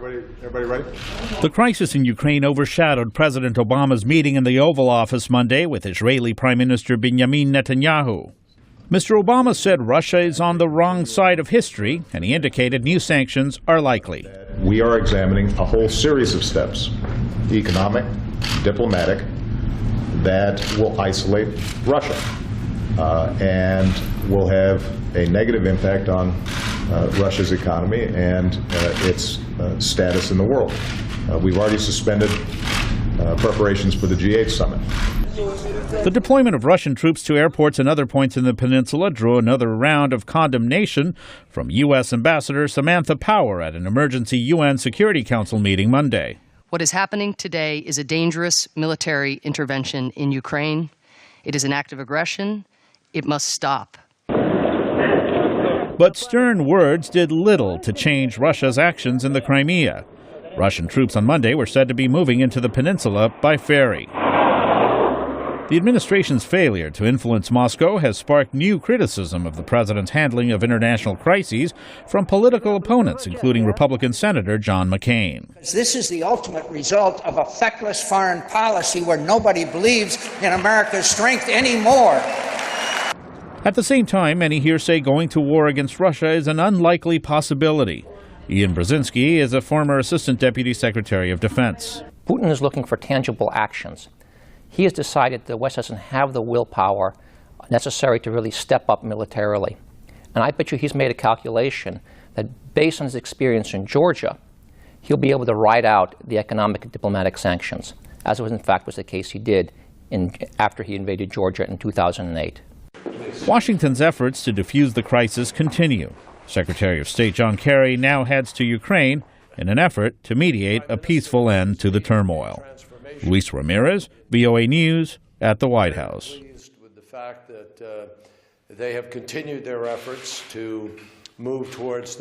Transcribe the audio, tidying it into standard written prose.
Everybody ready? The crisis in Ukraine overshadowed President Obama's meeting in the Oval Office Monday with Israeli Prime Minister Benjamin Netanyahu. Mr. Obama said Russia is on the wrong side of history, and he indicated new sanctions are likely. We are examining a whole series of steps, economic, diplomatic, that will isolate Russia and will have a negative impact on Russia's economy and its status in the world. We've already suspended preparations for the G8 summit. The deployment of Russian troops to airports and other points in the peninsula drew another round of condemnation from U.S. Ambassador Samantha Power at an emergency UN Security Council meeting Monday. What is happening today is a dangerous military intervention in Ukraine. It is an act of aggression. It must stop. But stern words did little to change Russia's actions in the Crimea. Russian troops on Monday were said to be moving into the peninsula by ferry. The administration's failure to influence Moscow has sparked new criticism of the president's handling of international crises from political opponents, including Republican Senator John McCain. This is the ultimate result of a feckless foreign policy where nobody believes in America's strength anymore. At the same time, many here say going to war against Russia is an unlikely possibility. Ian Brzezinski is a former Assistant Deputy Secretary of Defense. Putin is looking for tangible actions. He has decided the West doesn't have the willpower necessary to really step up militarily. And I bet you he's made a calculation that based on his experience in Georgia, he'll be able to ride out the economic and diplomatic sanctions, as in fact was the case he did after he invaded Georgia in 2008. Washington's efforts to defuse the crisis continue. Secretary of State John Kerry now heads to Ukraine in an effort to mediate a peaceful end to the turmoil. Luis Ramirez, VOA News, at the White House. With the fact that they have continued their efforts to move towards